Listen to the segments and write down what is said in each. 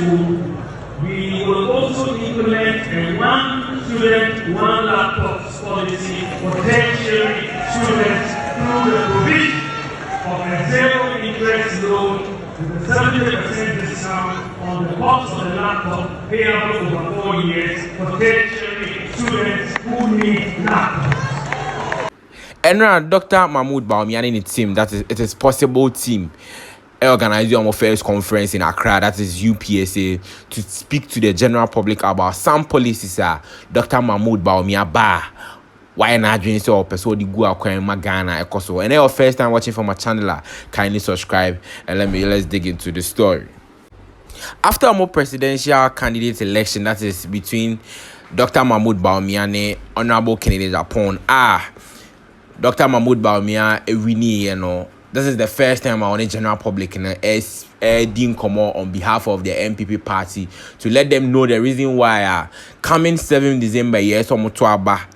school, we will also implement a one student, one laptop policy for tertiary students through the provision of a zero interest loan with a 70% discount on the cost of the laptop payable over 4 years for tertiary students who need laptops. And Dr. Mahmoud Bawumia and his team, that is, it is possible team, organized our first conference in Accra, that is UPSA, to speak to the general public about some policies. Dr. Mahmoud Bawumia why not doing so person the go acquire Ghana Ecoso. And your first time watching from my channel, kindly subscribe and let's dig into the story. After a more presidential candidate election, that is between Dr. Mahmoud Bawumia and Honorable Kennedy Japan, Dr. Mahmoud Bawumia this is the first time I want the general public didn't come on behalf of the MPP party to let them know the reason why coming 7 December yes Emma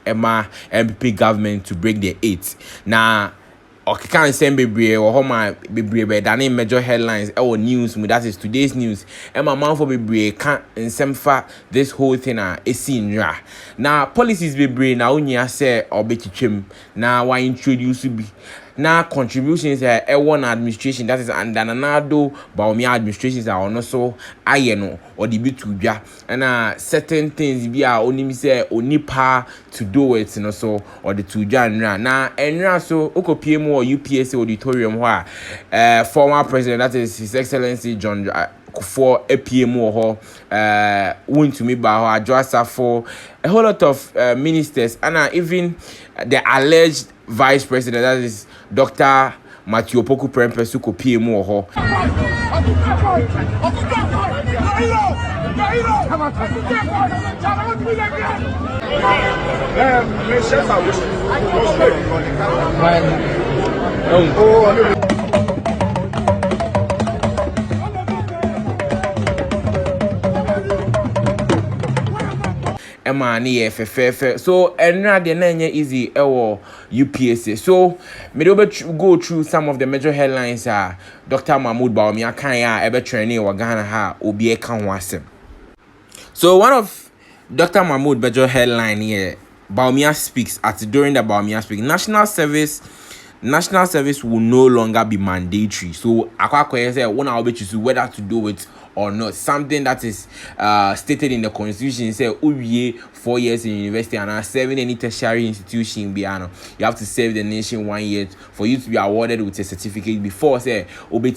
MPP government to break the 8. Now okay, can't send baby or home baby that name major headlines or news. That is today's news. And my man for baby can't and this whole thing is seen. Now policies baby now unya say or bet chim now why introduce to be. Now contributions one administration that is under Nanado Bawumia administrations are also ayeno or the bit to and certain things be only say only power to do it so or the two genre now and so PM or UPSA auditorium where former president that is His Excellency John for a PMO or won to me by address for a whole lot of ministers and even the alleged vice president that is Dr. Matthew Poku Prempesu ko PMO ho. Emma ni so enra de na easy UPSA. So me go through some of the major headlines Dr. Mahmoud Bawumia kan ebe training wa Ghana ha obi e kan wasem. So one of Dr. Mahmoud major headline here, Bawumia Speaks, during the Bawumia Speaks, national service will no longer be mandatory. So akwa say one will be choose whether to do it or not. Something that is stated in the constitution say 4 years in university and serving any tertiary institution biano. You have to serve the nation 1 year for you to be awarded with a certificate before say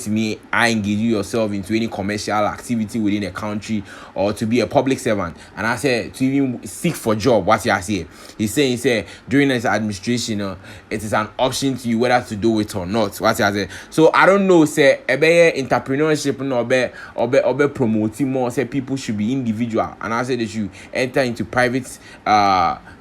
me I engage yourself into any commercial activity within the country or to be a public servant. And I say to even seek for job. What you say? He's saying during his administration it is an option to you whether to do it or not. What you say? So I don't know say entrepreneurship no be promoting more say people should be individual and I say they should enter into private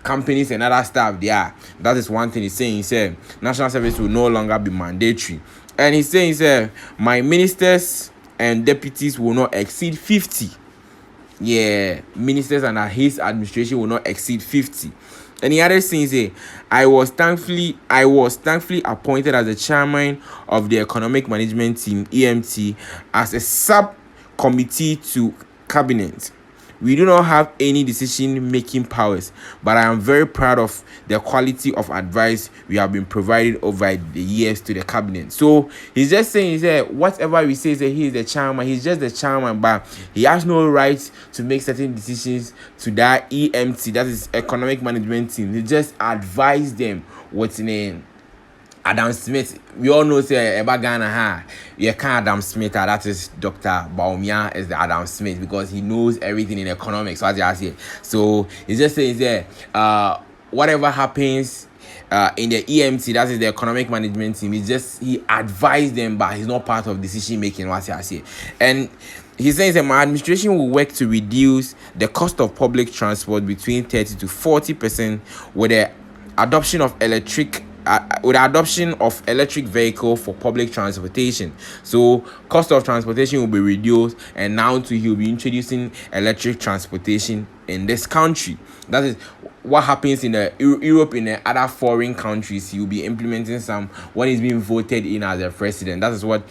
companies and other stuff there. That is one thing he's saying. He said national service will no longer be mandatory. And he's saying my ministers and deputies will not exceed 50. Yeah, ministers and his administration will not exceed 50. And the other thing is I was thankfully appointed as the chairman of the economic management team EMT as a subcommittee to cabinet. We do not have any decision-making powers, but I am very proud of the quality of advice we have been provided over the years to the cabinet. So he's just saying whatever we say he is the chairman, he's just the chairman, but he has no right to make certain decisions to that EMT, that is economic management team. He just advise them what's name. Adam Smith, we all know say about Ghana you can't Adam Smith, that is Dr. Bawumia is the Adam Smith because he knows everything in economics. What you say? So he's just saying whatever happens in the EMT, that is the economic management team, he advised them, but he's not part of decision making. What you say? And he says that my administration will work to reduce the cost of public transport between 30 to 40% with the adoption of electric vehicle for public transportation. So cost of transportation will be reduced, and now too he'll be introducing electric transportation in this country. That is what happens in Europe, in the other foreign countries. He will be implementing some when he's being voted in as a president. That is what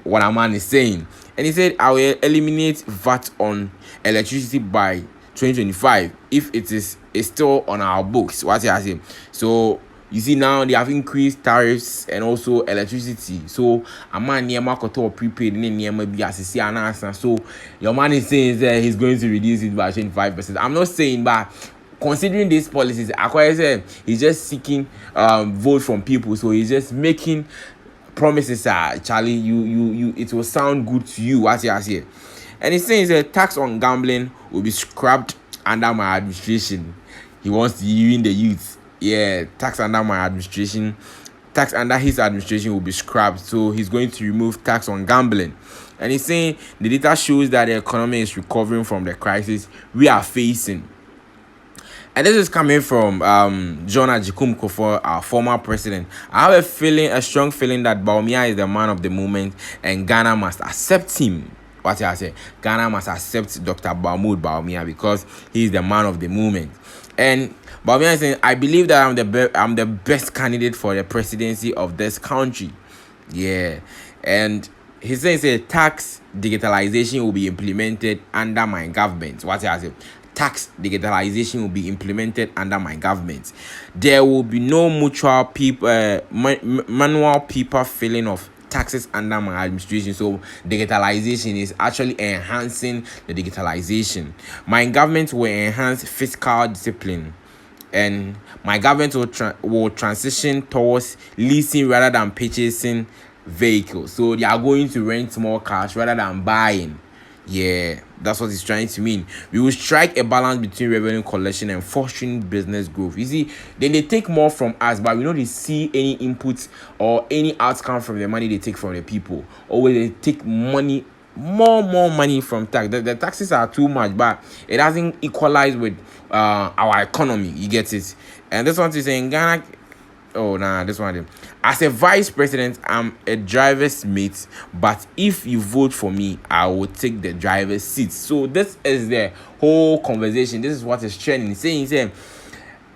what a man is saying. And he said, I will eliminate VAT on electricity by 2025 if it is still on our books. What he has said. So you see now they have increased tariffs and also electricity. So a man near market or prepaid near maybe as an answer. So your man is saying that he's going to reduce it by 25%. I'm not saying, but considering these policies, Akwa said he's just seeking vote from people. So he's just making promises. Charlie, you it will sound good to you. What he has here. And he's saying that tax on gambling will be scrapped under my administration. He wants to win the youth. Yeah, tax under my administration. Tax under his administration will be scrapped. So he's going to remove tax on gambling. And he's saying the data shows that the economy is recovering from the crisis we are facing. And this is coming from John Ajikum Kufuor, our former president. I have a strong feeling that Bawumia is the man of the moment and Ghana must accept him. What I say, Ghana must accept Dr. Bawumia because he is the man of the moment. And Bawumia is saying, I believe that I'm the best candidate for the presidency of this country. Yeah. And he says tax digitalization will be implemented under my government. What I say, tax digitalization will be implemented under my government. There will be no manual paper filling of taxes under my administration. So digitalization is actually enhancing the digitalization. My government will enhance fiscal discipline, and my government will transition towards leasing rather than purchasing vehicles. So they are going to rent more cars rather than buying. Yeah, that's what he's trying to mean. We will strike a balance between revenue collection and fostering business growth. You see, then they take more from us, but we don't see any input or any outcome from the money they take from the people. Or when they take money, more money from tax. The taxes are too much, but it doesn't equalize with our economy. You get it? And this one is saying Ghana. Oh, nah, this one. As a vice president, I'm a driver's mate, but if you vote for me, I will take the driver's seat. So this is the whole conversation. This is what is trending. He's saying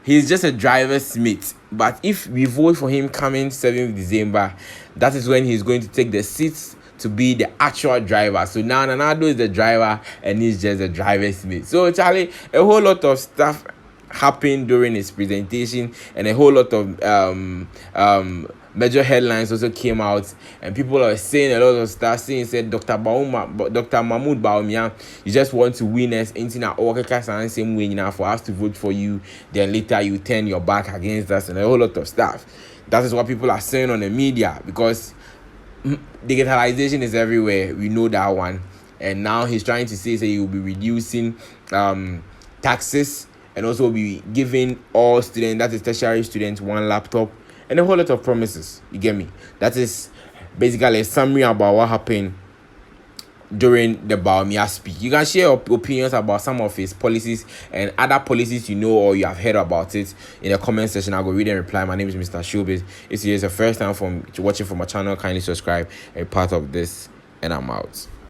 he's just a driver's mate, but if we vote for him coming 7th December, that is when he's going to take the seats to be the actual driver. So now Nanado is the driver and he's just a driver's mate. So Charlie, a whole lot of stuff happened during his presentation, and a whole lot of major headlines also came out, and people are saying a lot of stuff. Said Dr. Mahmoud Bawumia, you just want to win us into our same way now for us to vote for you, then later you turn your back against us, and a whole lot of stuff. That is what people are saying on the media, because digitalization is everywhere. We know that one. And now he's trying to say he will be reducing taxes, and also be giving all students, that is tertiary students, 1 laptop, and a whole lot of promises. You get me? That is basically a summary about what happened during the Bawumia speech. You can share your opinions about some of his policies and other policies you know or you have heard about it in the comment section. I'll go read and reply. My name is Mrshowbiz. If it is the first time watching from my channel, kindly subscribe and be part of this, and I'm out.